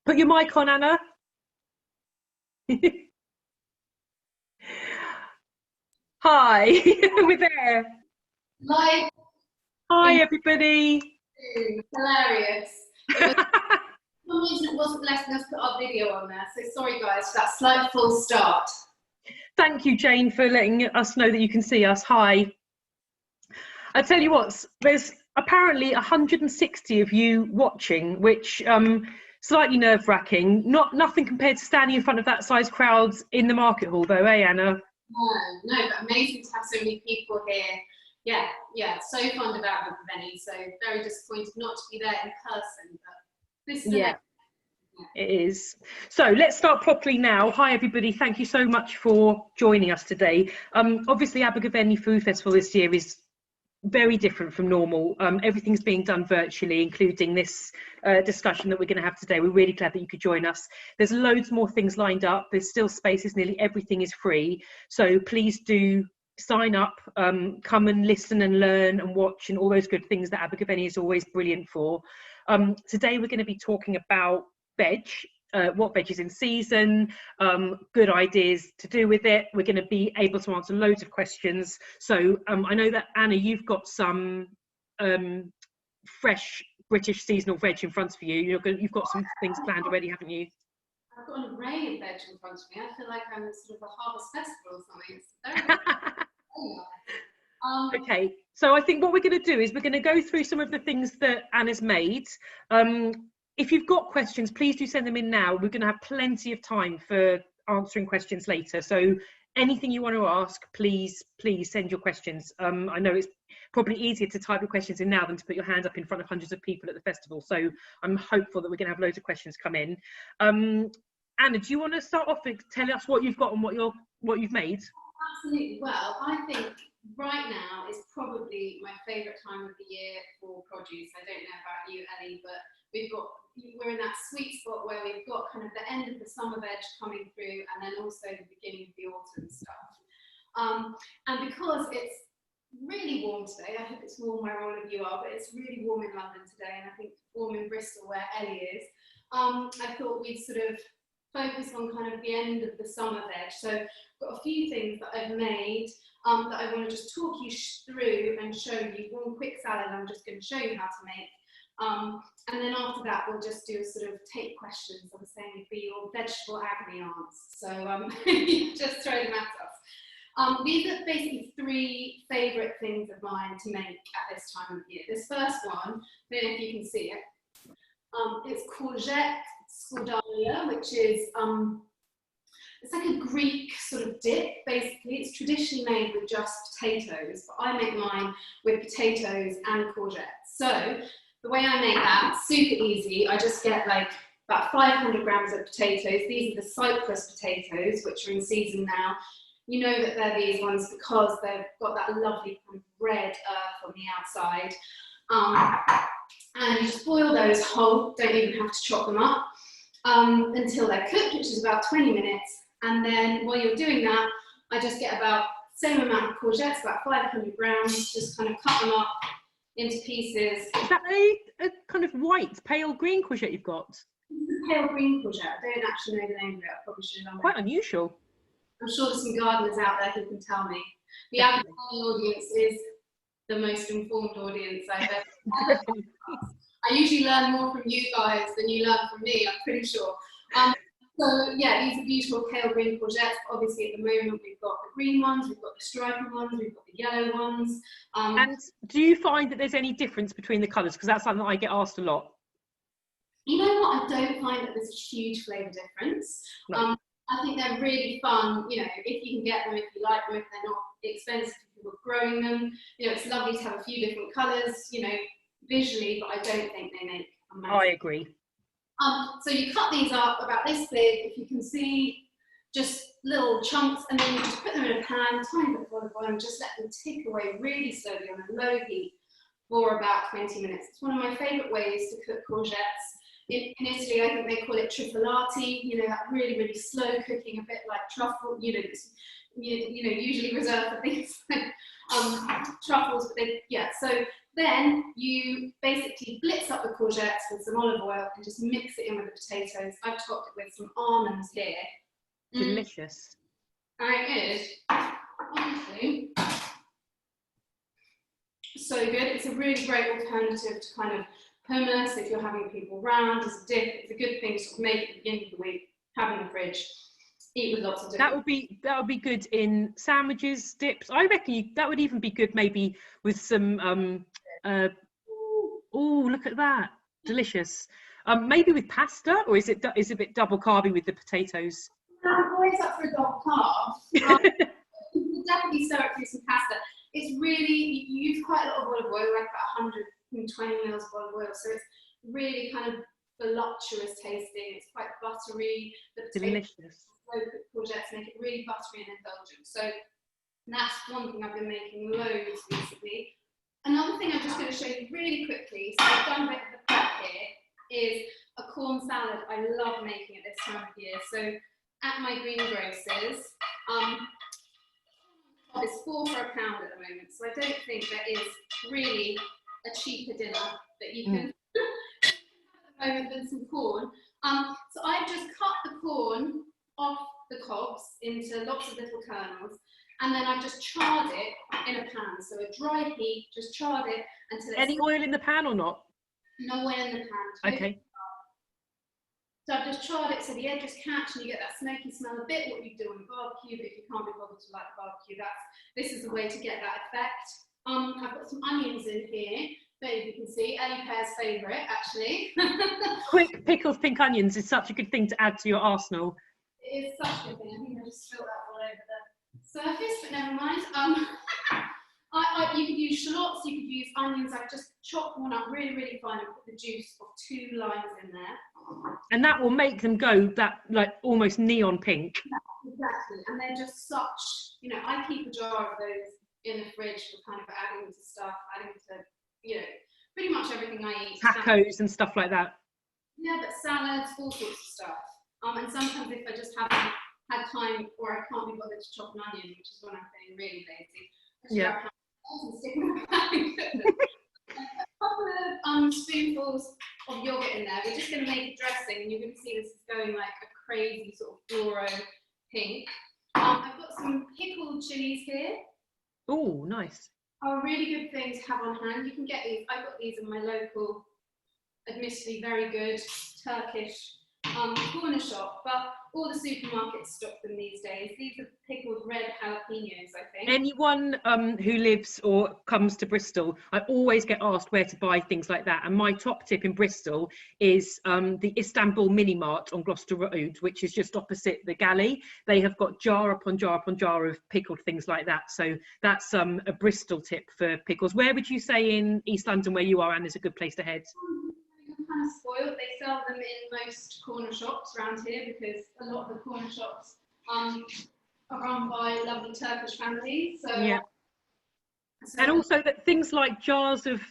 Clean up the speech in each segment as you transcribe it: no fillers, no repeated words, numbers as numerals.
Put your mic on, Anna. Hi, we're there. Live. Hi, everybody. Hilarious. For some reason, it wasn't letting us put our video on there, so sorry guys for that slight false start. Thank you, Jane, for letting us know that you can see us. Hi. I tell you what, there's apparently 160 of you watching, which slightly nerve-wracking. Nothing compared to standing in front of that size crowds in the market hall, though, eh, Anna? No, but amazing to have so many people here. Yeah, so fond about Benny. So very disappointed not to be there in person, but this is it is. So let's start properly now. Hi everybody, thank you so much for joining us today. Obviously Abergavenny Food Festival this year is very different from normal. Everything's being done virtually, including this discussion that we're going to have today. We're really glad that you could join us. There's loads more things lined up. There's still spaces, nearly everything is free. So please do sign up, come and listen and learn and watch and all those good things that Abergavenny is always brilliant for. Today we're going to be talking about veg, what veg is in season, good ideas to do with it. We're going to be able to answer loads of questions. So I know that Anna, you've got some fresh British seasonal veg in front of you. You've got some things planned already, haven't you? I've got an array of veg in front of me. I feel like I'm sort of a harvest festival or something. Okay, so I think what we're going to do is we're going to go through some of the things that Anna's made. If you've got questions, please do send them in now. We're going to have plenty of time for answering questions later. So anything you want to ask, please send your questions. I know it's probably easier to type your questions in now than to put your hand up in front of hundreds of people at the festival. So I'm hopeful that we're going to have loads of questions come in. Anna, do you want to start off and tell us what you've got and what you've made? Absolutely. Well, I think right now is probably my favourite time of the year for produce. I don't know about you, Elly, but we're in that sweet spot where we've got kind of the end of the summer veg coming through and then also the beginning of the autumn stuff. And because it's really warm today, I hope it's warm where all of you are, but it's really warm in London today and I think warm in Bristol where Elly is, I thought we'd sort of focus on kind of the end of the summer veg. So I've got a few things that I've made that I want to just talk you through and show you. One quick salad I'm just going to show you how to make. And then after that, we'll just do a sort of take questions. I was saying for your vegetable agony aunts. So you just throw them at us. These are basically three favourite things of mine to make at this time of year. This first one, I don't know if you can see it. It's courgette scordalia, which is it's like a Greek sort of dip, basically. It's traditionally made with just potatoes, but I make mine with potatoes and courgettes. So the way I make that, super easy. I just get like about 500 grams of potatoes. These are the Cyprus potatoes, which are in season now. You know that they're these ones because they've got that lovely kind of red earth on the outside. And you just boil those whole, don't even have to chop them up, until they're cooked, which is about 20 minutes. And then while you're doing that, I just get about the same amount of courgettes, about 500 grams, just kind of cut them up into pieces. Is that a kind of white, pale green courgette you've got? Pale green courgette. I don't actually know the name of it. I probably should have done. Quite unusual. I'm sure there's some gardeners out there who can tell me. The Abergavenny audience is the most informed audience I've ever had. I usually learn more from you guys than you learn from me, I'm pretty sure. So yeah, these are beautiful pale green courgettes. Obviously at the moment we've got the green ones, we've got the stripy ones, we've got the yellow ones. And do you find that there's any difference between the colours? Because that's something that I get asked a lot. You know what, I don't find that there's a huge flavour difference. No. I think they're really fun, you know, if you can get them, if you like them, if they're not expensive, if you're growing them. You know, it's lovely to have a few different colours, you know, visually, but I don't think they make amazing. I agree. So you cut these up about this big, if you can see, just little chunks, and then you just put them in a pan, tiny bit of olive oil, and just let them tick away really slowly on a low heat for about 20 minutes. It's one of my favourite ways to cook courgettes. In Italy, I think they call it trifalati, you know, that really, really slow cooking, a bit like truffle, you know, it's, you know, usually reserved for things like truffles, but they, yeah, so Then you basically blitz up the courgettes with some olive oil and just mix it in with the potatoes. I've topped it with some almonds here. Delicious. And it is, honestly, so good. It's a really great alternative to kind of hummus if you're having people round as a dip. It's a good thing to sort of make at the beginning of the week, have in the fridge, eat with lots of dip. That would be good in sandwiches, dips. I reckon that would even be good maybe with some oh, look at that, delicious. Maybe with pasta, or is it a bit double carby with the potatoes? I'm always up for a double carb. You definitely stir it through some pasta. It's really, you use quite a lot of olive oil, like about 120 mils of olive oil, so it's really kind of voluptuous tasting. It's quite buttery. The Delicious. slow-cooked courgettes make it really buttery and indulgent. So that's one thing I've been making loads recently. Another thing I'm just going to show you really quickly, so I've done a bit of the prep here, is a corn salad. I love making it this time of year. So at my greengrocers, it's £4 for £1 at the moment. So I don't think there is really a cheaper dinner that you can at the moment than some corn. So I've just cut the corn off the cobs into lots of little kernels, and then I've just charred it in a pan. So a dry heat, just charred it until it's... Any oil in the pan or not? No oil in the pan. Okay. So I've just charred it so the edges catch and you get that smoky smell, a bit what you do on barbecue, but if you can't be bothered to like barbecue, this is the way to get that effect. I've got some onions in here, that you can see, Elly Pear's favourite actually. Quick pickled pink onions is such a good thing to add to your arsenal. It is such a good thing. I think I just spilled that all over the surface, but never mind. You could use shallots, you could use onions. I've just chopped one up really, really fine and put the juice of 2 limes in there. And that will make them go that like almost neon pink. Exactly, and they're just such, you know, I keep a jar of those in the fridge for kind of adding to stuff, adding to, you know, pretty much everything I eat. Tacos and stuff like that. Yeah, but salads, all sorts of stuff. And sometimes if I just haven't had time or I can't be bothered to chop an onion, which is when I'm feeling really lazy, yeah. A couple of spoonfuls of yogurt in there. We're just going to make a dressing, and you're going to see this is going like a crazy sort of fluoro pink. I've got some pickled chilies here. Oh, nice. A really good thing to have on hand. You can get these. I got these in my local, admittedly very good Turkish corner shop, but all the supermarkets stock them these days. These are pickled red jalapenos, I think. Anyone who lives or comes to Bristol, I always get asked where to buy things like that. And my top tip in Bristol is the Istanbul Mini Mart on Gloucester Road, which is just opposite the galley. They have got jar upon jar upon jar of pickled things like that. So that's a Bristol tip for pickles. Where would you say in East London, where you are, Anne, is a good place to head? Kind of spoiled. They sell them in most corner shops around here because a lot of the corner shops are run by lovely Turkish families. So yeah. And also that things like jars of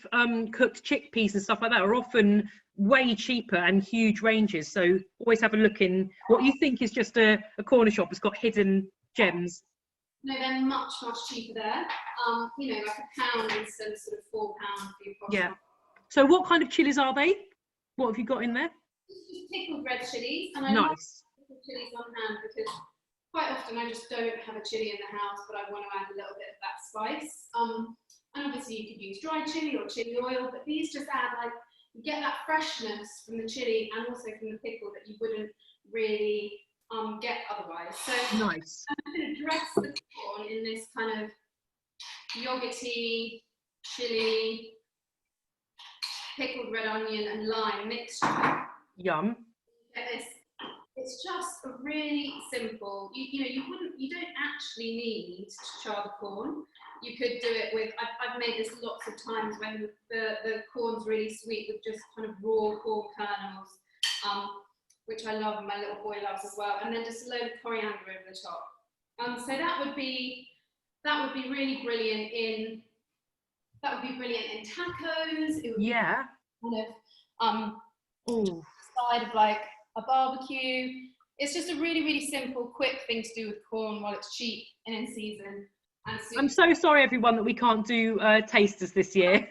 cooked chickpeas and stuff like that are often way cheaper and huge ranges. So always have a look in what you think is just a corner shop that's got hidden gems. No, they're much, much cheaper there. You know, like £1 instead of sort of £4 for your cost. Yeah. So what kind of chilies are they? What have you got in there? Just pickled red chillies, and I nice. like pickled chillies on hand because quite often I just don't have a chilli in the house, but I want to add a little bit of that spice. And obviously you could use dry chilli or chilli oil, but these just add, like, you get that freshness from the chilli and also from the pickle that you wouldn't really get otherwise. So nice. I'm going to dress the corn in this kind of yogurty, chilli, pickled red onion and lime mixture. Yum. It's just a really simple, you know, you don't actually need to char the corn. You could do it with, I've made this lots of times when the corn's really sweet with just kind of raw corn kernels, which I love and my little boy loves as well, and then just a load of coriander over the top. So that would be really brilliant in tacos. It would be kind of side of like a barbecue. It's just a really, really simple, quick thing to do with corn while it's cheap and in season. And I'm so sorry, everyone, that we can't do tasters this year.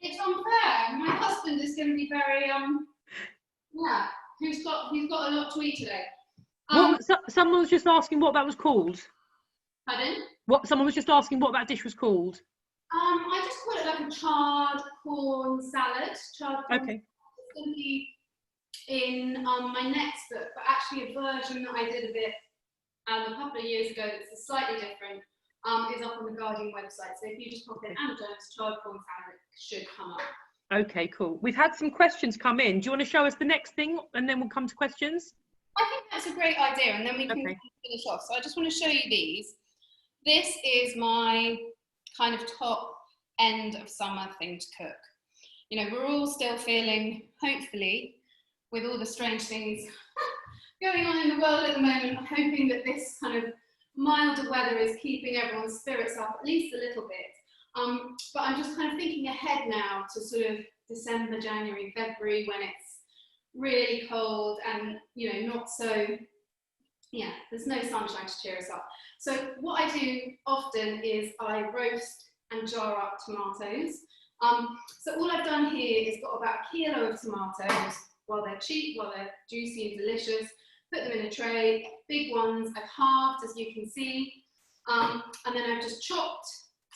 It's unfair. My husband is going to be very yeah. He's got a lot to eat today. Someone was just asking what that was called. Pardon? Someone was just asking what that dish was called. I just call it like a chard corn salad. Chard corn. Okay. It's going to be in my next book, but actually a version that I did a bit a couple of years ago that's slightly different. Is up on the Guardian website. So if you just pop in Anna Jones chard corn salad, it should come up. Okay, cool. We've had some questions come in. Do you want to show us the next thing, and then we'll come to questions? I think that's a great idea, and then we can finish off. So I just want to show you these. This is my kind of top end of summer thing to cook. You know, we're all still feeling, hopefully, with all the strange things going on in the world at the moment, I'm hoping that this kind of milder weather is keeping everyone's spirits up at least a little bit. But I'm just kind of thinking ahead now to sort of December, January, February, when it's really cold and, you know, not so, yeah, there's no sunshine to cheer us up. So what I do often is I roast and jar up tomatoes. So all I've done here is got about a kilo of tomatoes. While they're cheap, while they're juicy and delicious, put them in a tray. Big ones I've halved, as you can see. And then I've just chopped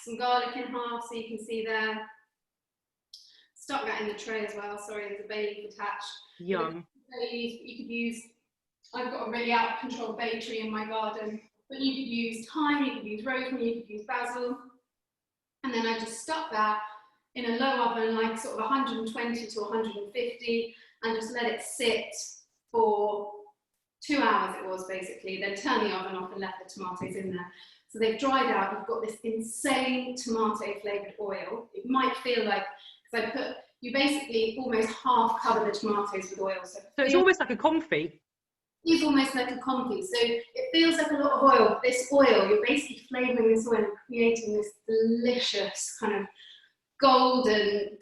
some garlic in half, so you can see there. Stuck that in the tray as well. Sorry, there's a bay leaf attached. Yum. You could use, I've got a really out of control bay tree in my garden, but you could use thyme, you could use rosemary, you could use basil. And then I just stuck that in a low oven, like sort of 120 to 150, and just let it sit for 2 hours it was basically, then turn the oven off and left the tomatoes in there. So they've dried out, you've got this insane tomato flavoured oil. It might feel like, because I put, you basically almost half cover the tomatoes with oil. So it's almost like a confit. It's almost like a confit. So it feels like a lot of oil. This oil, you're basically flavouring this oil and creating this delicious kind of golden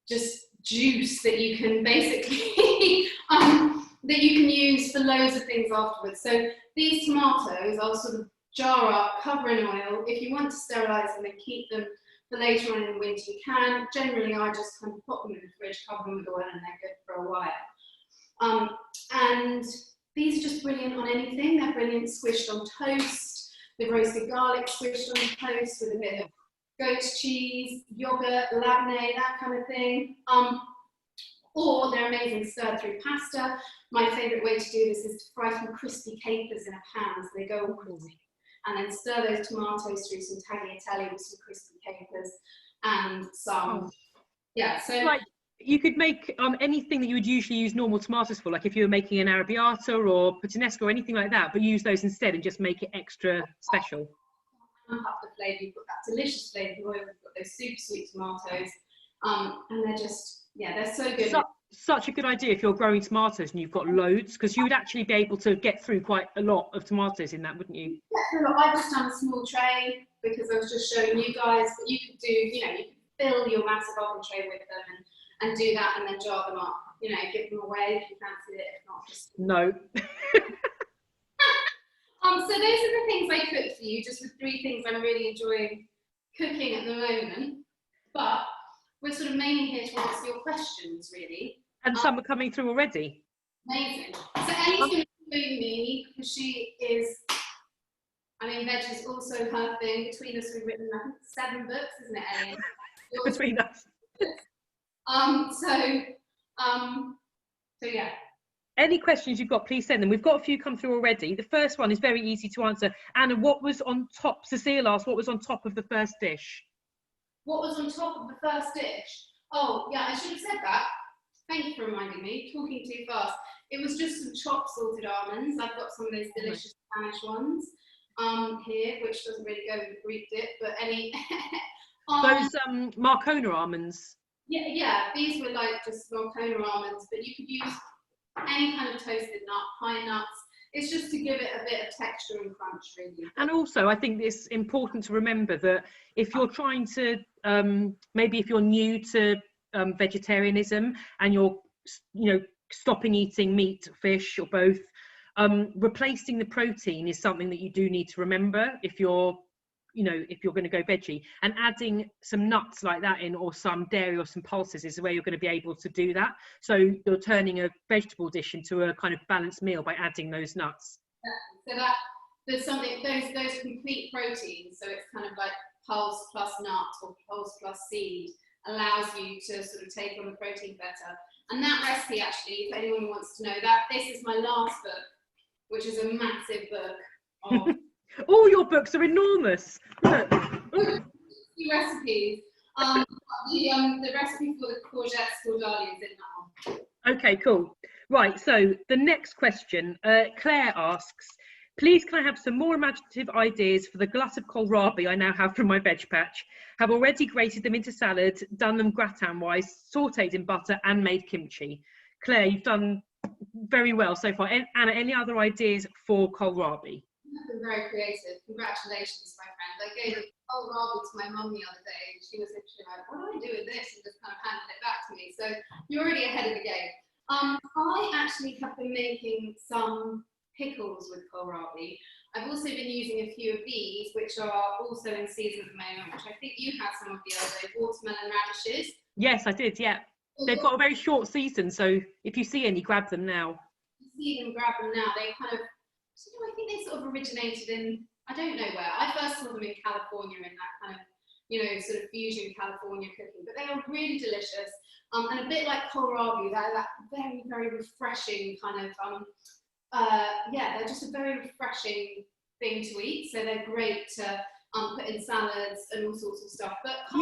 just juice that you can basically that you can use for loads of things afterwards. So these tomatoes I'll sort of jar up, cover in oil. If you want to sterilise them and keep them for later on in the winter, you can. Generally, I just kind of pop them in the fridge, cover them with oil, and they're good for a while. And these are just brilliant on anything. They're brilliant squished on toast, the roasted garlic squished on toast with a bit of goat's cheese, yogurt, labneh, that kind of thing. Or they're amazing stirred through pasta. My favourite way to do this is to fry some crispy capers in a pan so they go all crispy. And then stir those tomatoes through some tagliatelle with some crispy capers and some, yeah. So like you could make anything that you would usually use normal tomatoes for, like if you were making an arrabbiata or puttanesca or anything like that, but use those instead and just make it extra special. Up the flavour, you've got that delicious flavour oil, you've got those super sweet tomatoes, and they're just, yeah, they're so good. Such a good idea if you're growing tomatoes and you've got loads, because you would actually be able to get through quite a lot of tomatoes in that, wouldn't you? I've just done a small tray because I was just showing you guys, but you could do, you know, you could fill your massive oven tray with them and do that and then jar them up, you know, give them away if you fancy it, if not, just... No. So those are the things I cooked for you, just with 3 things I'm really enjoying cooking at the moment. But we're sort of mainly here to answer your questions, really. And some are coming through already. Amazing. So Elly's going to show me, because she is, I mean, veg is also her thing. Between us, we've written 7 books, isn't it, Elly? Between us. So yeah. Any questions you've got, please send them. We've got a few come through already. The first one is very easy to answer. Anna, what was on top? Cecile asked, what was on top of the first dish? What was on top of the first dish? Oh, yeah, I should have said that. Thank you for reminding me. Talking too fast. It was just some chopped salted almonds. I've got some of those delicious Spanish ones here, which doesn't really go with the Greek dip, but any... Those Marcona almonds. Yeah, these were like just Marcona almonds, but you could use any kind of toasted nut, pine nuts. It's just to give it a bit of texture and crunch, really. And also, I think it's important to remember that if you're trying to, maybe if you're new to vegetarianism and you're, you know, stopping eating meat, fish, or both, replacing the protein is something that you do need to remember if you're you know, if you're going to go veggie, and adding some nuts like that in, or some dairy or some pulses, is the way you're going to be able to do that. So you're turning a vegetable dish into a kind of balanced meal by adding those nuts. So that there's something, those complete proteins, so it's kind of like pulse plus nut or pulse plus seed, allows you to sort of take on the protein better. And that recipe, actually, if anyone wants to know, that this is my last book, which is a massive book of all your books are enormous. recipes. The recipe for the courgettes cordali is in that one. Okay, cool. Right, so the next question, Claire asks, please can I have some more imaginative ideas for the glut of kohlrabi I now have from my veg patch? Have already grated them into salad, done them gratin-wise, sautéed in butter and made kimchi. Claire, you've done very well so far. Anna, any other ideas for kohlrabi? You've been very creative. Congratulations, my friend. I gave a kohlrabi to my mum the other day, and she was literally like, what do I do with this? And just kind of handed it back to me. So you're already ahead of the game. I actually have been making some pickles with kohlrabi. I've also been using a few of these, which are also in season at the moment, which I think you had some of the other day, watermelon radishes. Yes, I did, yeah. They've got a very short season, so if you see any, grab them now. You see them, grab them now. They kind of, I think they sort of originated in, I don't know where. I first saw them in California, in that kind of, you know, sort of fusion California cooking, but they are really delicious. And a bit like kohlrabi, they're that very, very refreshing kind of, yeah, they're just a very refreshing thing to eat. So they're great to put in salads and all sorts of stuff. But do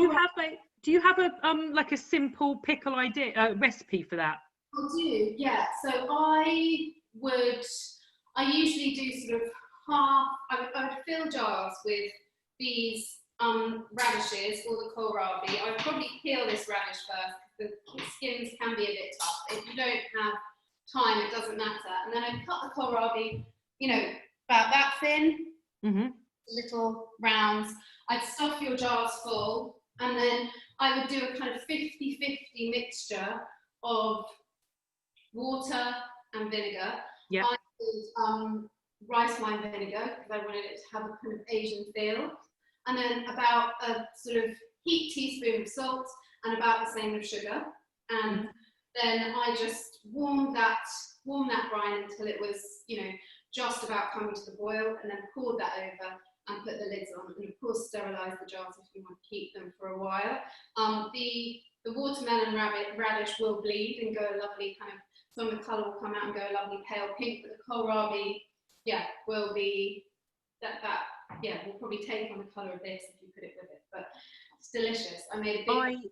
you have a like a simple pickle idea recipe for that? I do, yeah. So I usually do sort of half. I would fill jars with these radishes or the kohlrabi. I would probably peel this radish first. The skins can be a bit tough. If you don't have time, it doesn't matter. And then I cut the kohlrabi, you know, about that thin, little rounds. I'd stuff your jars full, and then I would do a kind of 50-50 mixture of water and vinegar. Yeah. I did rice wine vinegar because I wanted it to have a kind of Asian feel, and then about a sort of heaped teaspoon of salt and about the same of sugar, and then I just warmed that brine until it was, you know, just about coming to the boil, and then poured that over and put the lids on, and of course sterilise the jars if you want to keep them for a while. The watermelon radish will bleed and go a lovely kind of, some of the colour will come out and go a lovely pale pink, but the kohlrabi, yeah, will be yeah, will probably take on the colour of this if you put it with it, but it's delicious. I made a big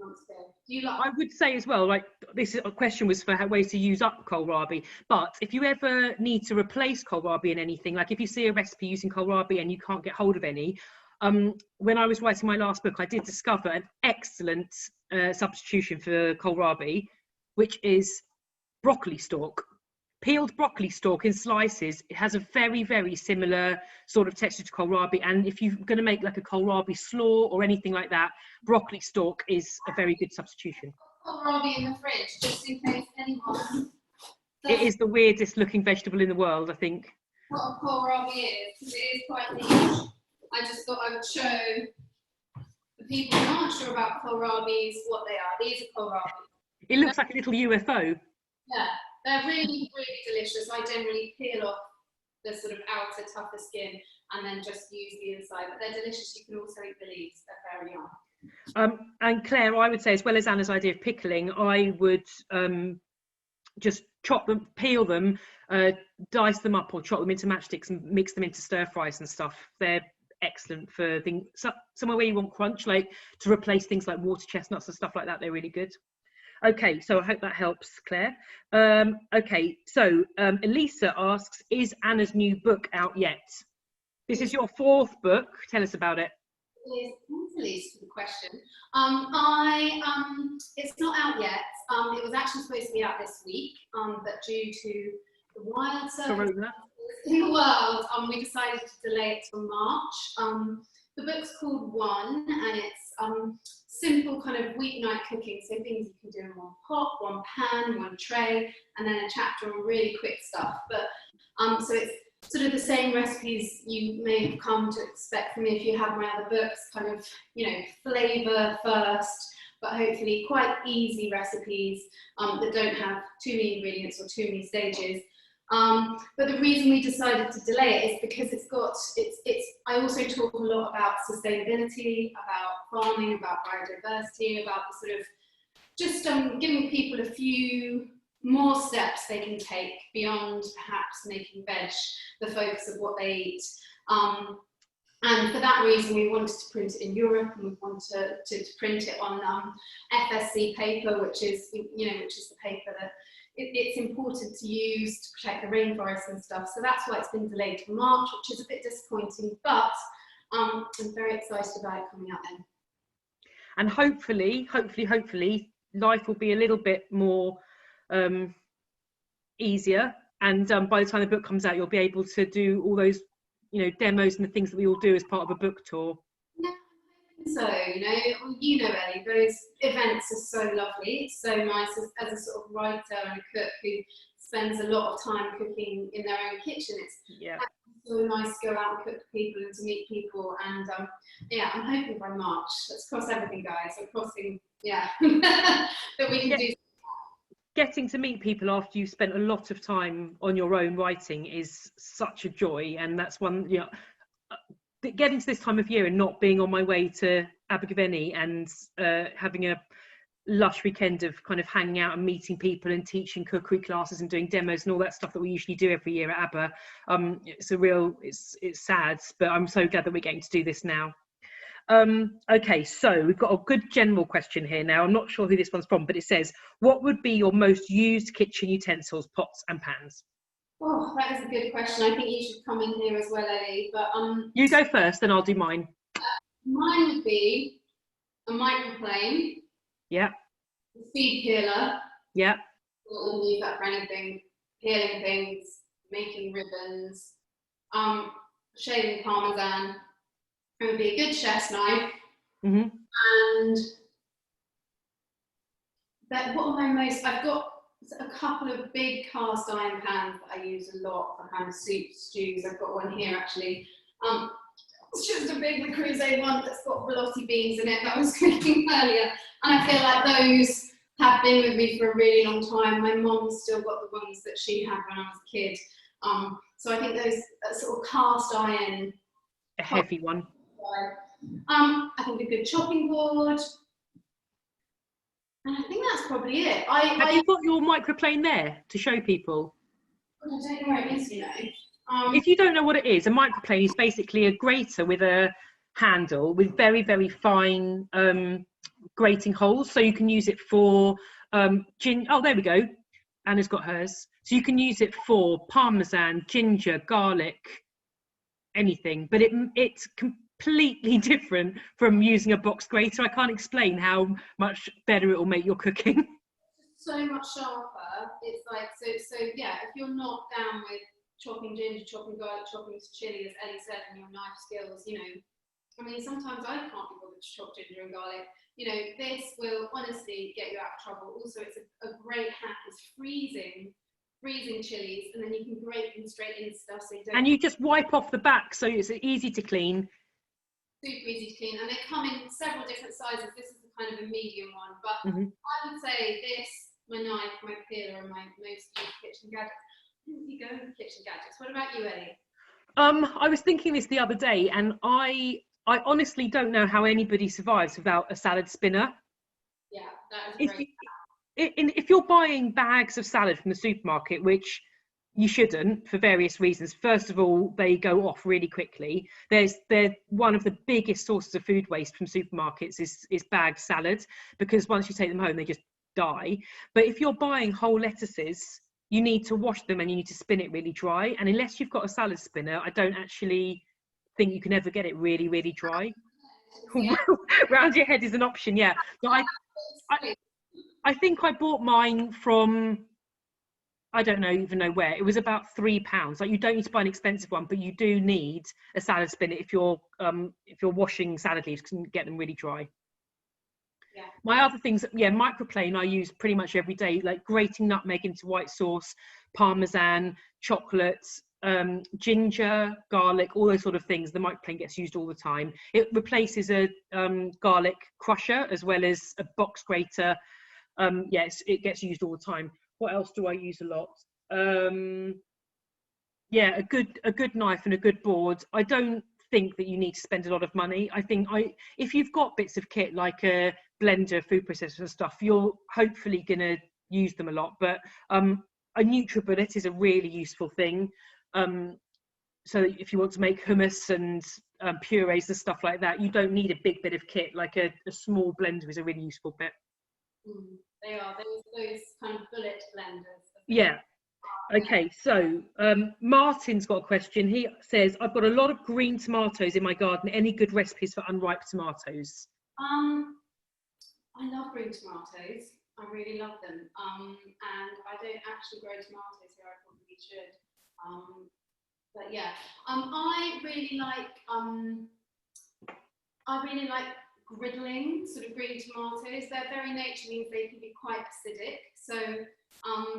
months ago. Do you like? I would say as well, like, this question was for ways to use up kohlrabi, but if you ever need to replace kohlrabi in anything, like if you see a recipe using kohlrabi and you can't get hold of any, when I was writing my last book, I did discover an excellent substitution for kohlrabi, which is broccoli stalk. Peeled broccoli stalk in slices. It has a very, very similar sort of texture to kohlrabi, and if you're going to make like a kohlrabi slaw or anything like that, broccoli stalk is a very good substitution. Kohlrabi in the fridge, just in case anyone. It is the weirdest looking vegetable in the world, I think. What a kohlrabi is, because it is quite niche. I just thought I would show the people who aren't sure about kohlrabis what they are. These are kohlrabi. It looks like a little UFO. Yeah. They're really, really delicious. I generally peel off the sort of outer, tougher skin and then just use the inside. But they're delicious. You can also eat the leaves. They're very yum. And Claire, I would say, as well as Anna's idea of pickling, I would just chop them, peel them, dice them up or chop them into matchsticks and mix them into stir fries and stuff. They're excellent for things, somewhere where you want crunch, like to replace things like water chestnuts and stuff like that. They're really good. Okay, so I hope that helps, Claire. Okay, so Elisa asks, is Anna's new book out yet? This is your 4th book. Tell us about it. Thanks, Elise, for the question. It's not out yet. It was actually supposed to be out this week, but due to the wild circumstances in the world, we decided to delay it till March. The book's called One, and it's simple kind of weeknight cooking, so things you can do in one pot, one pan, one tray, and then a chapter on really quick stuff. But so sort of the same recipes you may have come to expect from me if you have my other books, kind of, you know, flavour first, but hopefully quite easy recipes that don't have too many ingredients or too many stages. But the reason we decided to delay it is because I also talk a lot about sustainability, about farming, about biodiversity, about the sort of just giving people a few more steps they can take beyond perhaps making veg the focus of what they eat. And for that reason, we wanted to print it in Europe, and we wanted to print it on FSC paper, which is, you know, which is the paper that it's important to use to protect the rainforest and stuff. So that's why it's been delayed to March, which is a bit disappointing, but I'm very excited about it coming out then. And hopefully, life will be a little bit more easier. And by the time the book comes out, you'll be able to do all those, you know, demos and the things that we all do as part of a book tour. Yeah, so, you know, Elly, those events are so lovely. It's so nice as a sort of writer and a cook who spends a lot of time cooking in their own kitchen. It's so nice to go out and cook for people and to meet people. And yeah, I'm hoping by March, let's cross everything, guys. I'm crossing, that we can do. Getting to meet people after you've spent a lot of time on your own writing is such a joy, and that's one, you know, getting to this time of year and not being on my way to Abergavenny and having a lush weekend of kind of hanging out and meeting people and teaching cookery classes and doing demos and all that stuff that we usually do every year at Aber. It's sad, but I'm so glad that we're getting to do this now. Okay, so we've got a good general question here now. I'm not sure who this one's from, but it says, what would be your most used kitchen utensils, pots and pans? Oh, that is a good question. I think you should come in here as well, Elly. But you go first, then I'll do mine. Mine would be a microplane. Yeah. A speed peeler. Yeah. We'll use that for anything. Peeling things, making ribbons, shaving parmesan. It would be a good chef's knife. Mm-hmm. And what am I most? I've got a couple of big cast iron pans that I use a lot for kind of soups, stews. I've got one here actually. It's just a big Le Creuset one that's got velouté beans in it that I was cooking earlier. And I feel like those have been with me for a really long time. My mum's still got the ones that she had when I was a kid. So I think those sort of cast iron. A heavy one. I think a good chopping board. And I think that's probably it. Have you got your microplane there to show people? I don't know where it is, you know. If you don't know what it is, a microplane is basically a grater with a handle with very, very fine grating holes. So you can use it for oh, there we go. Anna's got hers. So you can use it for parmesan, ginger, garlic, anything. But it's completely different from using a box grater. I can't explain how much better it will make your cooking. So much sharper. It's like, so yeah, if you're not down with chopping ginger, chopping garlic, chopping chili, as Elly said, and your knife skills, you know, I mean, sometimes I can't be bothered to chop ginger and garlic. You know, this will honestly get you out of trouble. Also, it's a great hack. It's freezing chilies, and then you can grate them straight into stuff. So you don't. And you just wipe off the back, so it's easy to clean. Super easy to clean, and they come in several different sizes. This is kind of a medium one, but I would say this, my knife, my peeler, and my most used kitchen gadgets. You go with kitchen gadgets. What about you, Elly? I was thinking this the other day, and I honestly don't know how anybody survives without a salad spinner. Yeah, that is great. If you're buying bags of salad from the supermarket, which you shouldn't for various reasons. First of all, they go off really quickly. They're one of the biggest sources of food waste from supermarkets is bagged salads, because once you take them home, they just die. But if you're buying whole lettuces, you need to wash them and you need to spin it really dry. And unless you've got a salad spinner, I don't actually think you can ever get it really, really dry. Round your head is an option, yeah. But I think I bought mine from, I don't even know where. It was about £3. Like, you don't need to buy an expensive one, but you do need a salad spinner if you're washing salad leaves, because you can get them really dry. Yeah. My other things, yeah, microplane I use pretty much every day, like grating nutmeg into white sauce, parmesan, chocolates, ginger, garlic, all those sort of things. The microplane gets used all the time. It replaces a garlic crusher as well as a box grater. Yes, it gets used all the time. What else do I use a lot? Yeah, a good knife and a good board. I don't think that you need to spend a lot of money. I think if you've got bits of kit like a blender, food processor and stuff, you're hopefully gonna use them a lot. But a NutriBullet is a really useful thing. So if you want to make hummus and purees and stuff like that, you don't need a big bit of kit. Like a small blender is a really useful bit. They are those kind of bullet blenders. Yeah. Okay, so Martin's got a question. He says, I've got a lot of green tomatoes in my garden. Any good recipes for unripe tomatoes? I love green tomatoes. I really love them. And I don't actually grow tomatoes here. I probably should. But yeah, I really like griddling sort of green tomatoes. Their very nature means they can be quite acidic. So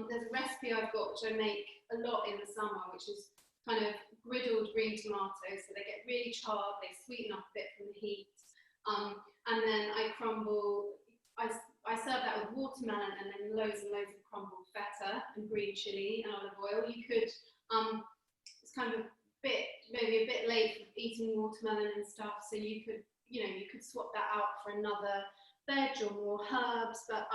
there's a recipe I've got which I make a lot in the summer, which is kind of griddled green tomatoes. So they get really charred, they sweeten up a bit from the heat. And then I serve that with watermelon and then loads and loads of crumbled feta and green chilli and olive oil. You could, it's kind of maybe a bit late for eating watermelon and stuff, so you could swap that out for another veg or more herbs, but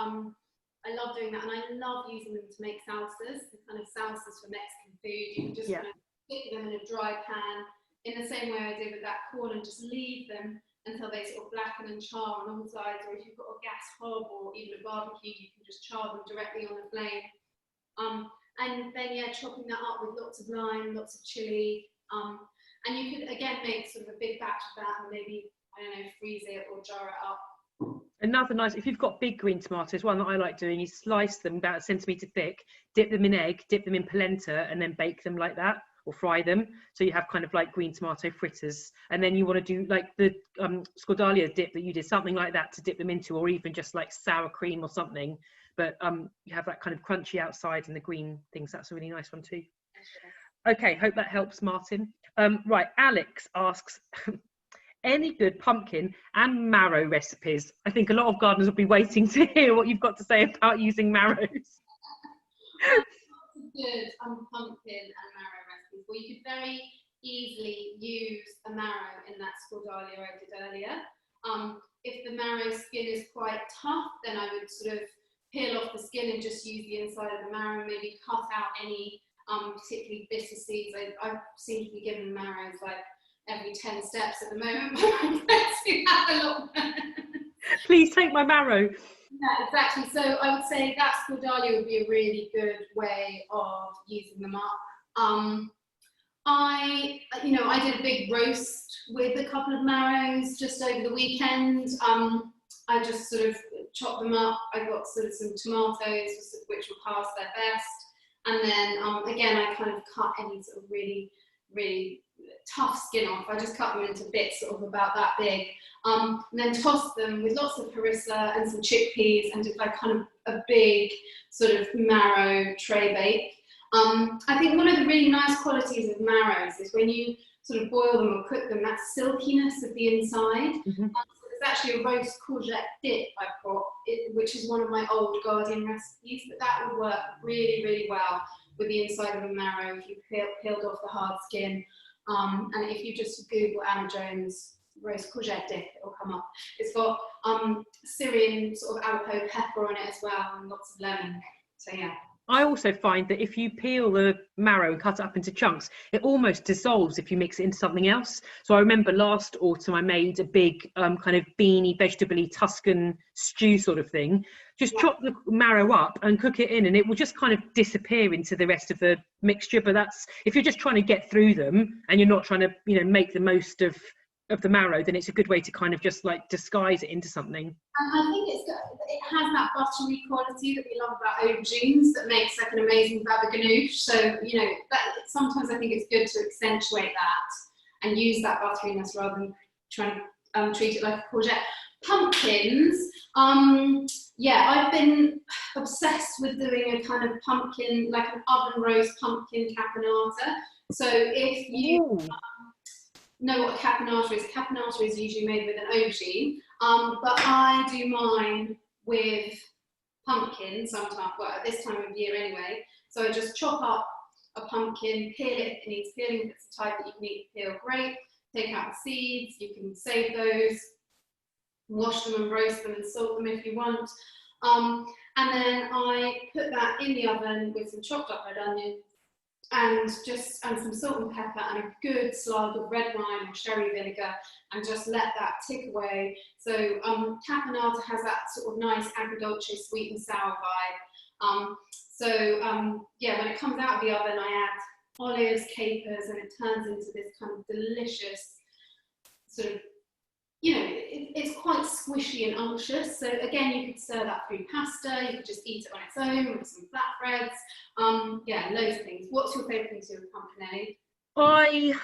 I love doing that, and I love using them to make salsas, the kind of salsas for Mexican food. You can just kind of stick them in a dry pan in the same way I did with that corn and just leave them until they sort of blacken and char on all sides, or if you've got a gas hob or even a barbecue, you can just char them directly on the flame. And then, yeah, chopping that up with lots of lime, lots of chili, and you could, again, make sort of a big batch of that and maybe, I don't know, freeze it or jar it up. Another nice, if you've got big green tomatoes, one that I like doing is slice them about a centimetre thick, dip them in egg, dip them in polenta, and then bake them like that, or fry them. So you have kind of like green tomato fritters. And then you want to do like the scordalia dip that you did, something like that to dip them into, or even just like sour cream or something. But you have that kind of crunchy outside and the green things. That's a really nice one too. Okay, hope that helps, Martin. Right, Alex asks, any good pumpkin and marrow recipes? I think a lot of gardeners will be waiting to hear what you've got to say about using marrows. Good pumpkin and marrow recipes. Well, you could very easily use a marrow in that scordalia I did earlier. If the marrow skin is quite tough, then I would sort of peel off the skin and just use the inside of the marrow, maybe cut out any particularly bitter seeds. I seem to be giving marrows like every 10 steps at the moment. Please take my marrow. Yeah, exactly. So I would say that scordalia would be a really good way of using them up. I did a big roast with a couple of marrows just over the weekend. I just sort of chopped them up. I got sort of some tomatoes, which were past their best. And then, again, I kind of cut any sort of really, really tough skin off. I just cut them into bits sort of about that big. And then tossed them with lots of harissa and some chickpeas and did like kind of a big sort of marrow tray bake. I think one of the really nice qualities of marrows is when you sort of boil them or cook them, that silkiness of the inside. Mm-hmm. There's actually a roast courgette dip I've got, which is one of my old garden recipes, but that would work really, really well with the inside of a marrow if you peeled off the hard skin. And if you just Google Anna Jones roast courgette dip, it'll come up. It's got Syrian sort of Aleppo pepper on it as well and lots of lemon. So yeah. I also find that if you peel the marrow and cut it up into chunks, it almost dissolves if you mix it into something else. So I remember last autumn I made a big kind of beany, vegetable-y Tuscan stew sort of thing. Just chop the marrow up and cook it in, and it will just kind of disappear into the rest of the mixture. But that's if you're just trying to get through them and you're not trying to, make the most of the marrow, then it's a good way to kind of just like disguise it into something. I think it has that buttery quality that we love about aubergines that makes like an amazing baba ganoush. So that sometimes I think it's good to accentuate that and use that butteriness rather than trying to treat it like a courgette. Pumpkins, I've been obsessed with doing a kind of pumpkin, like an oven roast pumpkin capanata. So if you Ooh. know what a capanata is usually made with an aubergine, but I do mine with pumpkin sometimes, well, at this time of year anyway. So I just chop up a pumpkin, peel it if it needs peeling, if it's the type that you can eat the peel, great. Take out the seeds, you can save those, wash them and roast them and salt them if you want. And then I put that in the oven with some chopped up red onion and some salt and pepper and a good slug of red wine or sherry vinegar, and just let that tick away. So Capanata has that sort of nice agrodolce sweet and sour vibe. Yeah, when it comes out of the oven, I add olives, capers, and it turns into this kind of delicious sort of, you know, it's quite squishy and unctuous. So again, you could serve that through pasta, you could just eat it on its own with some flatbreads. Yeah, loads of things. What's your favourite thing to do with pumpkin, Elly?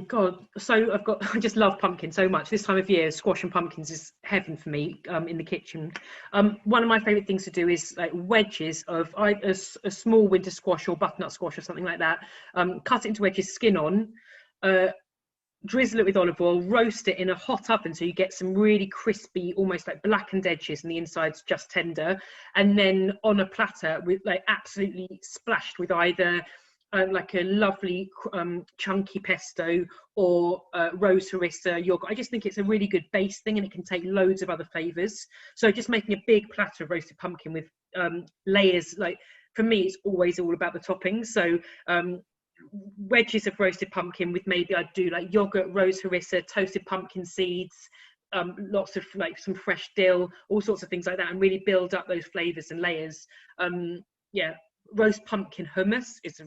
God, so I just love pumpkin so much. This time of year, squash and pumpkins is heaven for me in the kitchen. One of my favourite things to do is like wedges of a small winter squash or butternut squash or something like that. Cut it into wedges, skin on, drizzle it with olive oil, roast it in a hot oven so you get some really crispy, almost like blackened edges and the inside's just tender, and then on a platter with like absolutely splashed with either like a lovely chunky pesto or rose harissa yogurt. I just think it's a really good base thing, and it can take loads of other flavors. So just making a big platter of roasted pumpkin with layers, like for me it's always all about the toppings. So wedges of roasted pumpkin with maybe I'd do like yogurt, rose harissa, toasted pumpkin seeds, lots of like some fresh dill, all sorts of things like that, and really build up those flavors and layers. Yeah, roast pumpkin hummus is a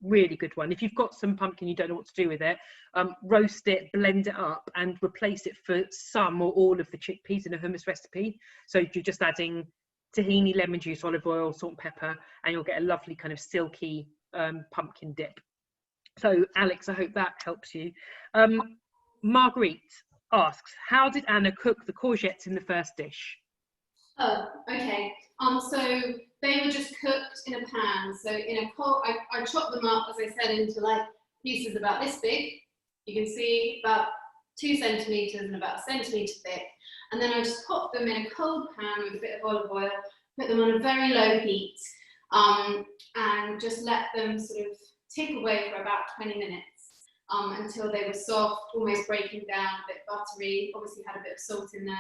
really good one. If you've got some pumpkin you don't know what to do with it, roast it, blend it up, and replace it for some or all of the chickpeas in a hummus recipe. So you're just adding tahini, lemon juice, olive oil, salt and pepper, and you'll get a lovely kind of silky pumpkin dip. So Alex, I hope that helps you. Marguerite asks, how did Anna cook the courgettes in the first dish? Oh, okay. So they were just cooked in a pan. So in a I chopped them up, as I said, into like pieces about this big. You can see about 2 centimeters and about 1 centimeter thick. And then I just popped them in a cold pan with a bit of olive oil, put them on a very low heat, and just let them sort of tick away for about 20 minutes until they were soft, almost breaking down, a bit buttery, obviously had a bit of salt in there.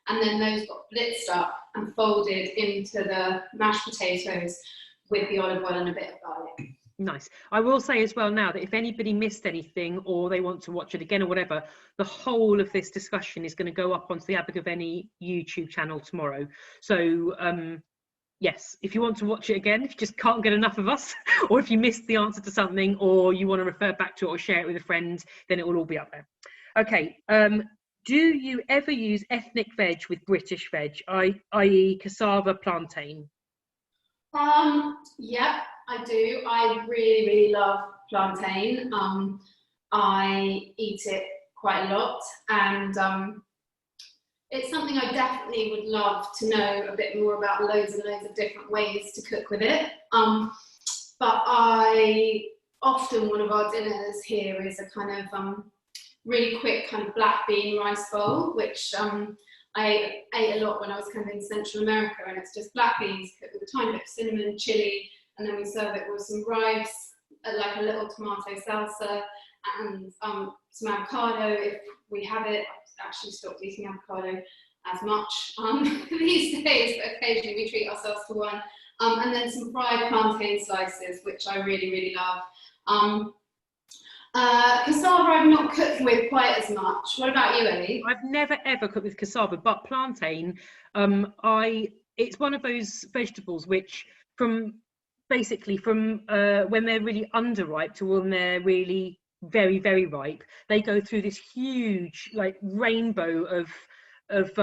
And then those got blitzed up and folded into the mashed potatoes with the olive oil and a bit of garlic. Nice. I will say as well now that if anybody missed anything or they want to watch it again or whatever, the whole of this discussion is going to go up onto the Abergavenny YouTube channel tomorrow. So yes, if you want to watch it again, if you just can't get enough of us, or if you missed the answer to something, or you want to refer back to it or share it with a friend, then it will all be up there. Okay. Do you ever use ethnic veg with British veg, i.e. cassava, plantain? Yep, I do. I really, really love plantain. I eat it quite a lot, and it's something I definitely would love to know a bit more about, loads and loads of different ways to cook with it. But one of our dinners here is a kind of really quick kind of black bean rice bowl, which I ate a lot when I was kind of in Central America, and it's just black beans cooked with a tiny bit of cinnamon, chili, and then we serve it with some rice, like a little tomato salsa, and some avocado if we have it. I've actually stopped eating avocado as much these days, but occasionally we treat ourselves to one. And then some fried plantain slices, which I really, really love. Cassava I've not cooked with quite as much. What about you, Elly? I've never ever cooked with cassava, but plantain, it's one of those vegetables which from when they're really underripe to when they're really very, very ripe, they go through this huge like rainbow of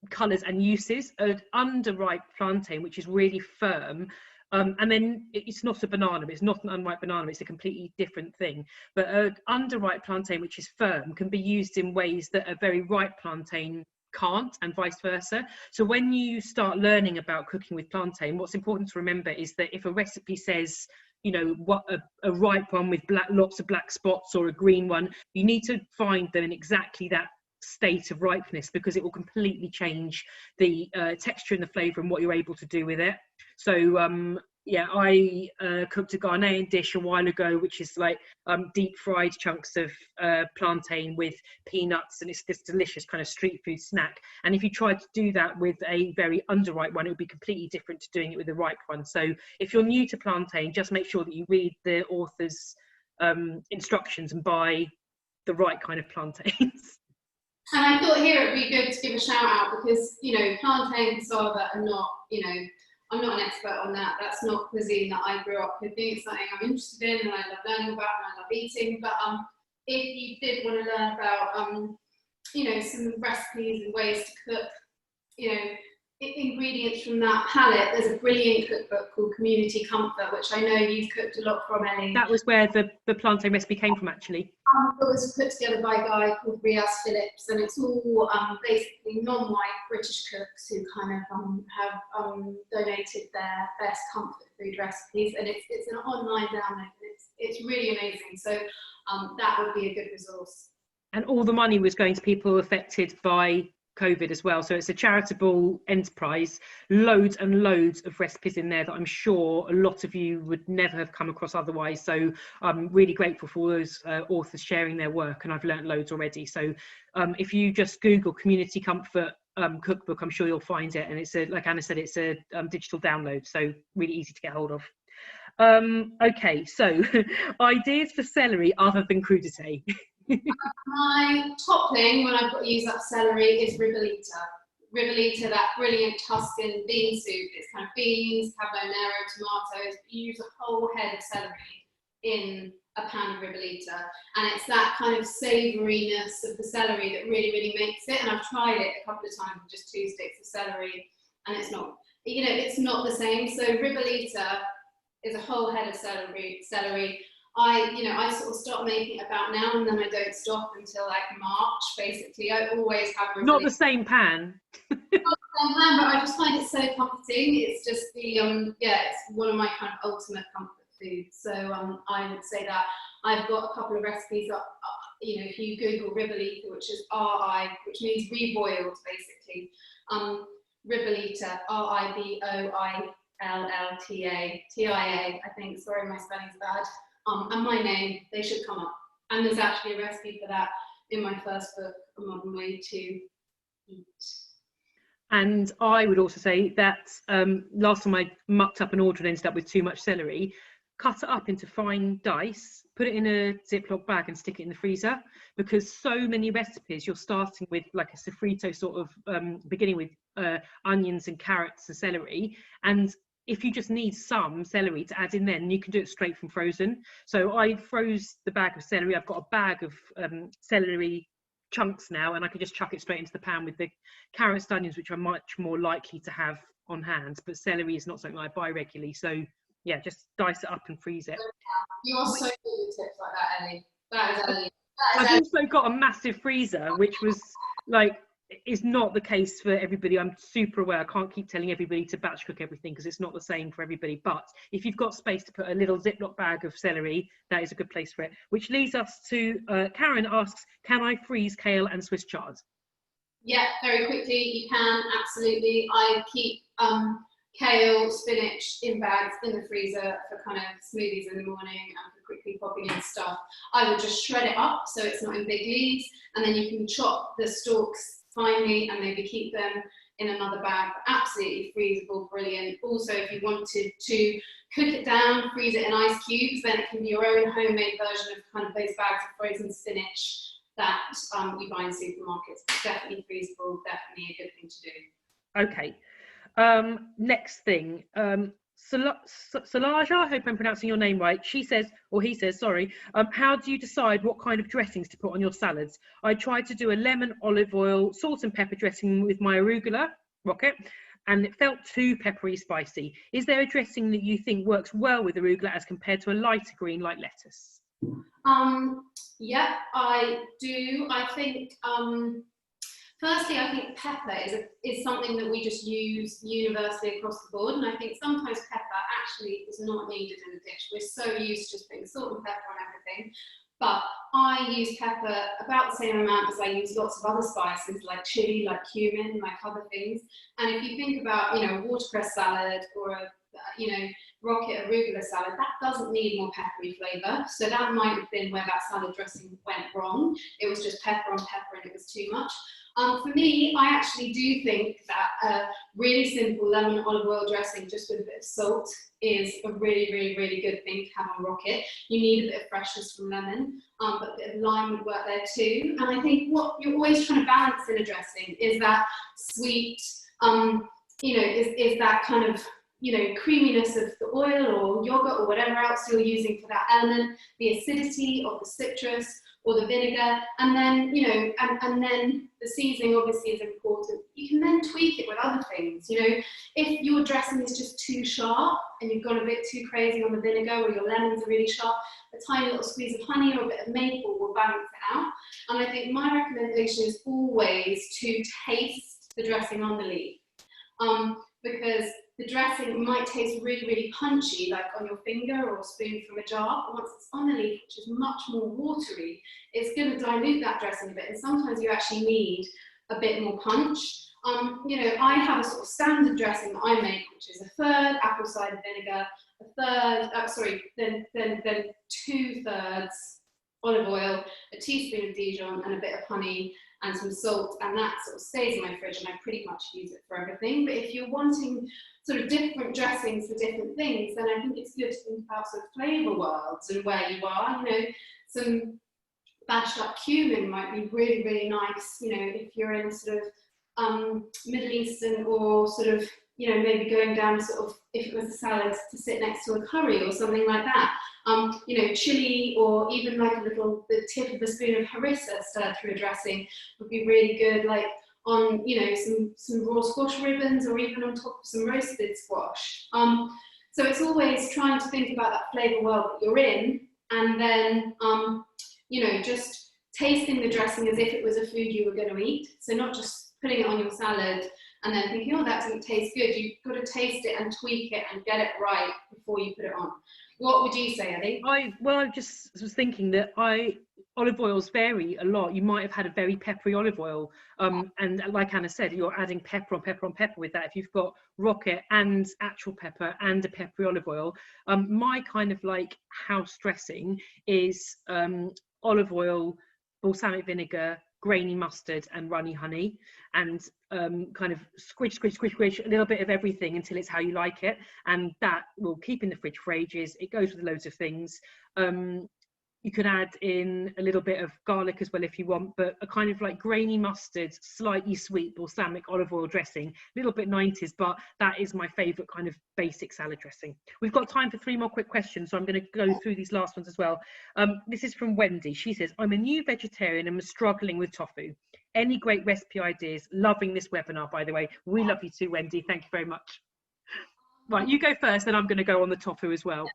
colours and uses. An underripe plantain, which is really firm, and then it's not a banana, it's not an unripe banana, it's a completely different thing. But an underripe plantain, which is firm, can be used in ways that a very ripe plantain can't, and vice versa. So when you start learning about cooking with plantain, what's important to remember is that if a recipe says you know, what a ripe one with lots of black spots or a green one. You need to find them in exactly that state of ripeness, because it will completely change the texture and the flavour and what you're able to do with it. So yeah, I cooked a Ghanaian dish a while ago, which is like deep fried chunks of plantain with peanuts, and it's this delicious kind of street food snack. And if you tried to do that with a very underripe one, it would be completely different to doing it with a ripe one. So if you're new to plantain, just make sure that you read the author's instructions and buy the right kind of plantains. And I thought here it would be good to give a shout out, because, you know, plantain and cassava are not, you know, I'm not an expert on that. That's not cuisine that I grew up with. It's something I'm interested in and I love learning about and I love eating. But if you did want to learn about, you know, some recipes and ways to cook, you know, ingredients from that palette, there's a brilliant cookbook called Community Comfort, which I know you've cooked a lot from, Elly. That was where the plantain recipe came from, actually. It was put together by a guy called Phillips, and it's all basically non-white British cooks who kind of have donated their best comfort food recipes, and it's an online download, and it's really amazing. So that would be a good resource. And all the money was going to people affected by COVID as well, so it's a charitable enterprise. Loads and loads of recipes in there that I'm sure a lot of you would never have come across otherwise, so I'm really grateful for those authors sharing their work, and I've learnt loads already. So if you just Google Community Comfort cookbook, I'm sure you'll find it, and it's a, like Anna said, it's a digital download, so really easy to get hold of. Okay, so ideas for celery other than crudité. My topping when I've got to use up celery is ribollita. Ribollita, that brilliant Tuscan bean soup. It's kind of beans, carbonara, tomatoes. You use a whole head of celery in a pan of ribollita, and it's that kind of savouriness of the celery that really, really makes it. And I've tried it a couple of times with just 2 sticks of celery, and it's not, you know, it's not the same. So ribollita is a whole head of celery. I sort of stop making it about now, and then I don't stop until like March, basically. I always have not the same pan. Not the same pan, but I just find it so comforting. It's just the it's one of my kind of ultimate comfort foods. So I would say that I've got a couple of recipes up. You know, if you Google ribollita, which is R-I, which means reboiled, basically. Ribollita, R-I-B-O-I-L-L-T-A, T-I-A, I think. Sorry, my spelling's bad. And my name, they should come up. And there's actually a recipe for that in my first book, A Modern Way to Eat. And I would also say that last time I mucked up an order and ended up with too much celery, cut it up into fine dice, put it in a Ziploc bag and stick it in the freezer, because so many recipes you're starting with like a sofrito sort of beginning with onions and carrots and celery, and if you just need some celery to add in, then you can do it straight from frozen. So I froze the bag of celery. I've got a bag of celery chunks now, and I can just chuck it straight into the pan with the carrots and onions, which are much more likely to have on hand. But celery is not something I buy regularly. So yeah, just dice it up and freeze it. You're so good with tips like that, Elly. That is Elly. I've also got a massive freezer, which was like, is not the case for everybody. I'm super aware. I can't keep telling everybody to batch cook everything because it's not the same for everybody. But if you've got space to put a little Ziploc bag of celery, that is a good place for it. Which leads us to Karen asks, can I freeze kale and Swiss chard? Yeah, very quickly you can, absolutely. I keep kale, spinach in bags in the freezer for kind of smoothies in the morning and for quickly popping in stuff. I would just shred it up so it's not in big leaves, and then you can chop the stalks finely and maybe keep them in another bag. Absolutely freezable, brilliant. Also, if you wanted to cook it down, freeze it in ice cubes, then it can be your own homemade version of kind of those bags of frozen spinach that you buy in supermarkets. Definitely freezable, definitely a good thing to do. Okay, next thing. Salaja, I hope I'm pronouncing your name right. She says, or he says, sorry, how do you decide what kind of dressings to put on your salads? I tried to do a lemon, olive oil, salt and pepper dressing with my arugula rocket, and it felt too peppery spicy. Is there a dressing that you think works well with arugula as compared to a lighter green like lettuce? Yeah, I do. I think firstly, I think pepper is something that we just use universally across the board, and I think sometimes pepper actually is not needed in a dish. We're so used to just putting salt and pepper on everything. But I use pepper about the same amount as I use lots of other spices like chili, like cumin, like other things. And if you think about, you know, a watercress salad or a, you know, rocket arugula salad, that doesn't need more peppery flavour. So that might have been where that salad dressing went wrong. It was just pepper on pepper and it was too much. For me, I actually do think that a really simple lemon olive oil dressing just with a bit of salt is a really, really, really good thing to have on rocket. You need a bit of freshness from lemon, but a bit of lime would work there too. And I think what you're always trying to balance in a dressing is that sweet, you know, is that kind of, you know, creaminess of the oil or yogurt or whatever else you're using for that element, the acidity of the citrus or the vinegar, and then, you know, and then the seasoning obviously is important. You can then tweak it with other things. You know, if your dressing is just too sharp and you've gone a bit too crazy on the vinegar, or your lemons are really sharp, a tiny little squeeze of honey or a bit of maple will balance it out. And I think my recommendation is always to taste the dressing on the leaf, because the dressing might taste really, really punchy, like on your finger or a spoon from a jar, but once it's on the leaf, which is much more watery, it's going to dilute that dressing a bit, and sometimes you actually need a bit more punch. You know, I have a sort of standard dressing that I make, which is a third apple cider vinegar, a third, then 2/3 olive oil, a teaspoon of Dijon, and a bit of honey and some salt, and that sort of stays in my fridge, and I pretty much use it for everything. But if you're wanting sort of different dressings for different things, then I think it's good to think about sort of flavour worlds and where you are. You know, some bashed up cumin might be really, really nice, you know, if you're in sort of Middle Eastern, or sort of, you know, maybe going down sort of, if it was a salad, to sit next to a curry or something like that. You know, chili, or even like the tip of a spoon of harissa stirred through a dressing would be really good, like on, you know, some raw squash ribbons, or even on top of some roasted squash. So it's always trying to think about that flavour world that you're in, and then, you know, just tasting the dressing as if it was a food you were going to eat. So not just putting it on your salad and then thinking, oh, that doesn't taste good. You've got to taste it and tweak it and get it right before you put it on. What would you say, Elly? I just was thinking that olive oils vary a lot. You might have had a very peppery olive oil, and like Anna said, you're adding pepper on pepper on pepper with that. If you've got rocket and actual pepper and a peppery olive oil, my kind of like house dressing is olive oil, balsamic vinegar, grainy mustard, and runny honey, and kind of squish a little bit of everything until it's how you like it, and that will keep in the fridge for ages. It goes with loads of things. You could add in a little bit of garlic as well if you want, but a kind of like grainy mustard, slightly sweet balsamic olive oil dressing, a little bit 90s, but that is my favourite kind of basic salad dressing. We've got time for 3 more quick questions, so I'm going to go through these last ones as well. This is from Wendy. She says, I'm a new vegetarian and I'm struggling with tofu. Any great recipe ideas? Loving this webinar, by the way. We love you too, Wendy. Thank you very much. Right, you go first, then I'm going to go on the tofu as well.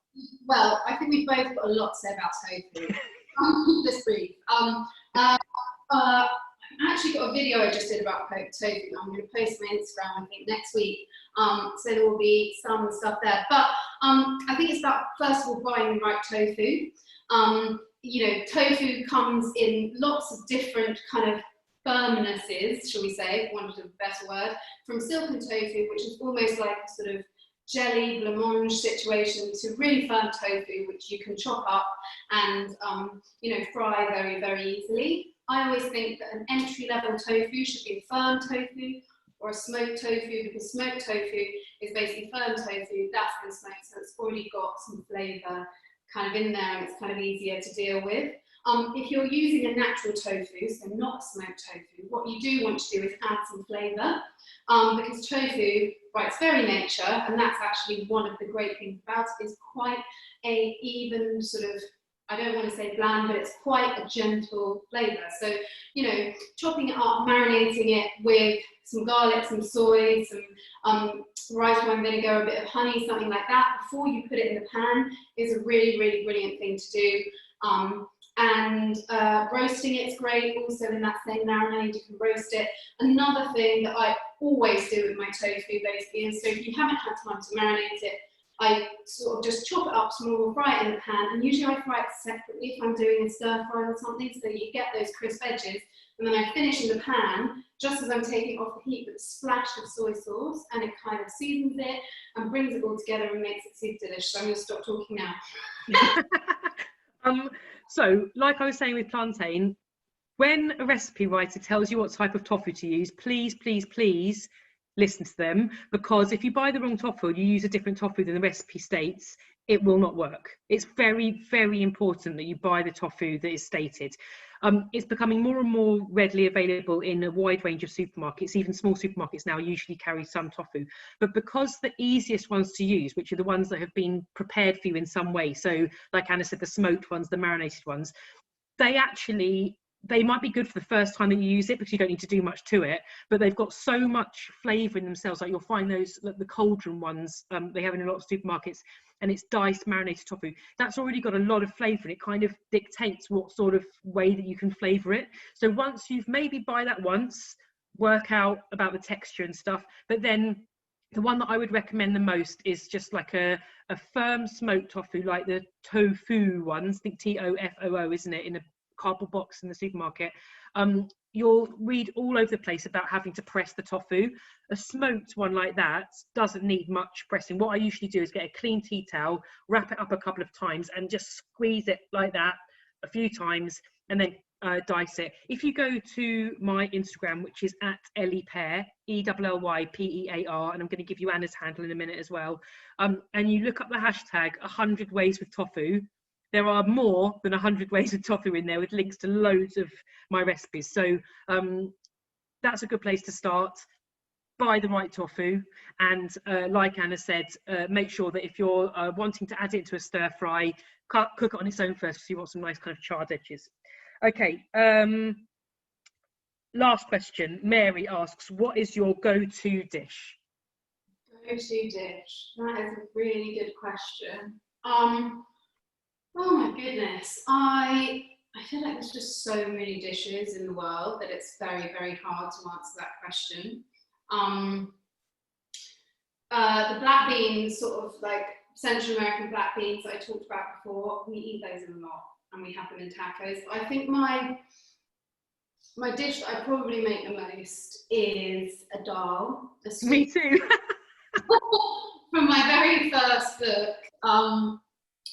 Well, I think we've both got a lot to say about tofu. This brief. I've actually got a video I just did about tofu that I'm going to post on my Instagram, I think, next week. So there will be some stuff there. But I think it's about, first of all, buying the right tofu. You know, tofu comes in lots of different kind of firmnesses, shall we say, for want of a better word, from silken tofu, which is almost like a sort of jelly blancmange situation, to really firm tofu, which you can chop up and you know, fry very, very easily. I always think that an entry-level tofu should be a firm tofu or a smoked tofu, because smoked tofu is basically firm tofu that's been smoked, so it's already got some flavour kind of in there, and it's kind of easier to deal with. If you're using a natural tofu, so not smoked tofu, what you do want to do is add some flavour, because tofu, by its very nature, and that's actually one of the great things about it, is quite a even sort of, I don't want to say bland, but it's quite a gentle flavour. So, you know, chopping it up, marinating it with some garlic, some soy, some rice wine vinegar, a bit of honey, something like that, before you put it in the pan is a really, really brilliant thing to do. And roasting it's great, also in that same marinade you can roast it. Another thing that I always do with my tofu basically is, so if you haven't had time to marinate it, I sort of just chop it up small, fry it in the pan, and usually I fry it separately if I'm doing a stir fry or something, so you get those crisp edges. And then I finish in the pan just as I'm taking it off the heat with a splash of soy sauce, and it kind of seasons it and brings it all together and makes it super delicious. So I'm going to stop talking now. So, like I was saying with plantain, when a recipe writer tells you what type of tofu to use, please, please, please listen to them, because if you buy the wrong tofu, you use a different tofu than the recipe states, it will not work. It's very, very important that you buy the tofu that is stated. It's becoming more and more readily available in a wide range of supermarkets. Even small supermarkets now usually carry some tofu, but because the easiest ones to use, which are the ones that have been prepared for you in some way, so like Anna said, the smoked ones, the marinated ones, they might be good for the first time that you use it because you don't need to do much to it, but they've got so much flavour in themselves. Like you'll find those, like the cauldron ones, they have in a lot of supermarkets, and it's diced marinated tofu. That's already got a lot of flavour, and it kind of dictates what sort of way that you can flavour it. So once you've maybe buy that once, work out about the texture and stuff, but then the one that I would recommend the most is just like a firm smoked tofu, like the tofu ones. I think TOFOO, isn't it, in a cardboard box in the supermarket. You'll read all over the place about having to press the tofu. A smoked one like that doesn't need much pressing. What I usually do is get a clean tea towel, wrap it up a couple of times, and just squeeze it like that a few times, and then dice it. If you go to my Instagram, which is at Elly Pear, ELLYPEAR, and I'm going to give you Anna's handle in a minute as well, and you look up the hashtag 100 ways with tofu, there are more than 100 ways of tofu in there with links to loads of my recipes. So that's a good place to start. Buy the right tofu, and like Anna said, make sure that if you're wanting to add it to a stir fry, cook it on its own first, so you want some nice kind of charred edges. Okay, last question. Mary asks, what is your go-to dish? Go-to dish? That is a really good question. Oh my goodness, I feel like there's just so many dishes in the world that it's very, very hard to answer that question. The black beans, sort of like Central American black beans that I talked about before, we eat those a lot, and we have them in tacos. But I think my dish that I probably make the most is a dal. Me too. From my very first book,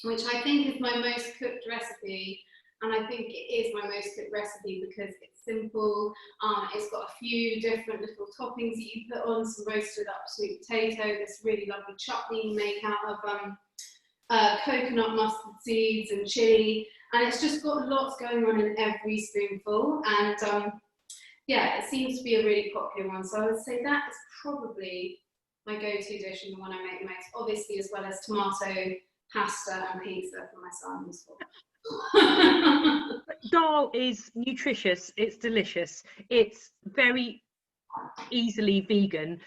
which I think is my most cooked recipe, and I think it is my most cooked recipe because it's simple. It's got a few different little toppings that you put on, some roasted up sweet potato, this really lovely chutney you make out of coconut, mustard seeds and chili, and it's just got lots going on in every spoonful, and yeah, it seems to be a really popular one, so I would say that is probably my go-to dish and the one I make the most, obviously, as well as tomato, pasta and pizza for my sons. Dal is nutritious, it's delicious, it's very easily vegan.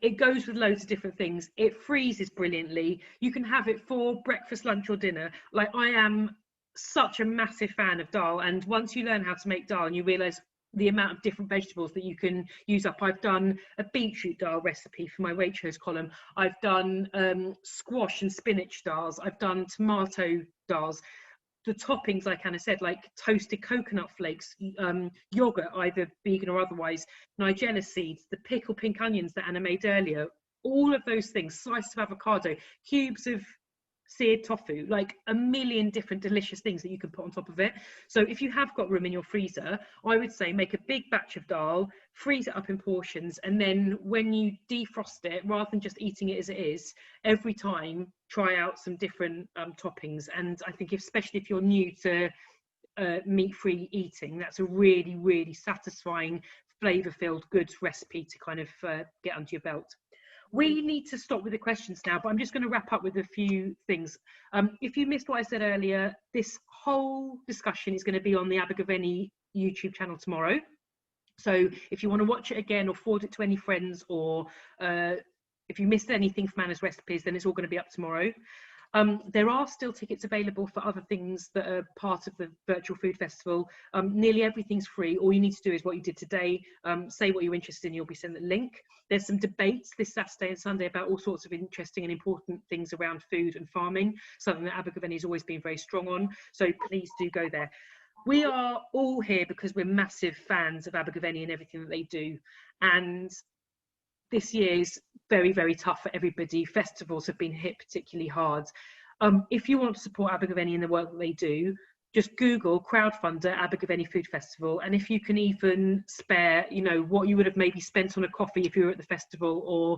It goes with loads of different things. It freezes brilliantly. You can have it for breakfast, lunch or dinner. Like, I am such a massive fan of dal, and once you learn how to make dal and you realize the amount of different vegetables that you can use up. I've done a beetroot dal recipe for my Waitrose column. I've done squash and spinach dals. I've done tomato dals. The toppings, like Anna said, like toasted coconut flakes, yogurt, either vegan or otherwise, nigella seeds, the pickled pink onions that Anna made earlier, all of those things, slices of avocado, cubes of seared tofu, like a million different delicious things that you can put on top of it. So if you have got room in your freezer, I would say make a big batch of dal, freeze it up in portions, and then when you defrost it, rather than just eating it as it is, every time try out some different toppings. And I think especially if you're new to meat-free eating, that's a really, really satisfying, flavour-filled, good recipe to kind of get under your belt. We need to stop with the questions now, but I'm just going to wrap up with a few things. If you missed what I said earlier, this whole discussion is going to be on the Abergavenny YouTube channel tomorrow. So if you want to watch it again or forward it to any friends, or if you missed anything from Anna's recipes, then it's all going to be up tomorrow. There are still tickets available for other things that are part of the virtual food festival. Nearly everything's free. All you need to do is what you did today, say what you're interested in, you'll be sent the link. There's some debates this Saturday and Sunday about all sorts of interesting and important things around food and farming, something that Abergavenny has always been very strong on, so please do go there. We are all here because we're massive fans of Abergavenny and everything that they do, and this year is very, very tough for everybody. Festivals have been hit particularly hard. If you want to support Abergavenny in the work that they do, just Google crowdfunder Abergavenny Food Festival, and if you can even spare, you know, what you would have maybe spent on a coffee if you were at the festival, or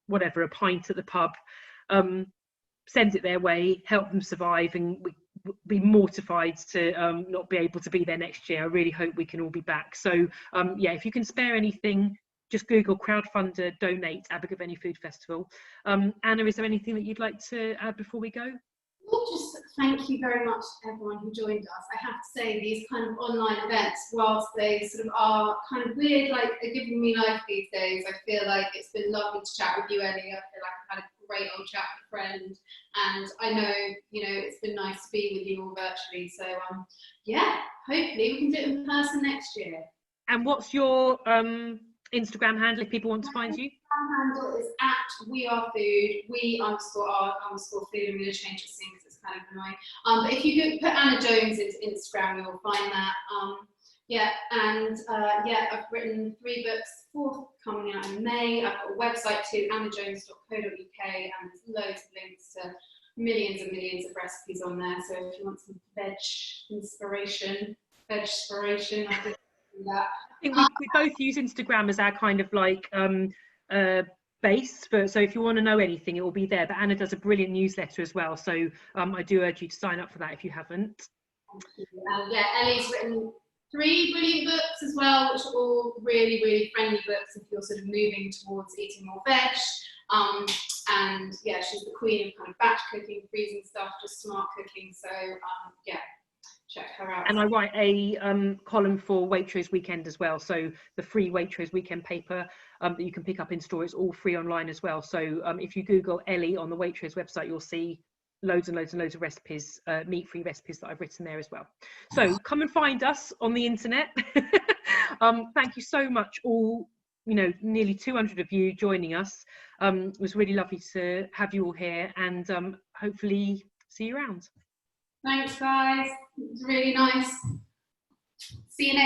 whatever, a pint at the pub, send it their way, help them survive, and be mortified to not be able to be there next year. I really hope we can all be back. So yeah, if you can spare anything, just Google crowdfunder donate Abergavenny Food Festival. Anna, is there anything that you'd like to add before we go? Well, just thank you very much to everyone who joined us. I have to say, these kind of online events, whilst they sort of are kind of weird, like are giving me life these days, I feel like it's been lovely to chat with you, Elly. I feel like I've had a great old chat with a friend, and I know, you know, it's been nice to be with you all virtually. So yeah, hopefully we can do it in person next year. And what's your Instagram handle if people want to find you? Instagram handle is @wearefood, we_are_food. I'm going to change this thing because it's kind of annoying. But if you put Anna Jones into Instagram, you'll find that. Yeah, and yeah, I've written 3 books, 4th coming out in May. I've got a website too, annajones.co.uk, and there's loads of links to millions and millions of recipes on there. So if you want some veg inspiration, I could do that. I think we both use Instagram as our kind of like base for, so if you want to know anything, it will be there. But Anna does a brilliant newsletter as well, so I do urge you to sign up for that if you haven't. Yeah, Elly's written 3 brilliant books as well, which are all really, really friendly books if you're sort of moving towards eating more veg. And yeah, she's the queen of kind of batch cooking, freezing stuff, just smart cooking. So yeah, check her out. And I write a column for Waitrose Weekend as well, so the free Waitrose Weekend paper that you can pick up in store is all free online as well. So if you Google Elly on the Waitrose website, you'll see loads and loads and loads of recipes, meat-free recipes that I've written there as well. So come and find us on the internet. Thank you so much, all, you know, nearly 200 of you joining us. It was really lovely to have you all here, and hopefully see you around. Thanks, guys. It was really nice. See you next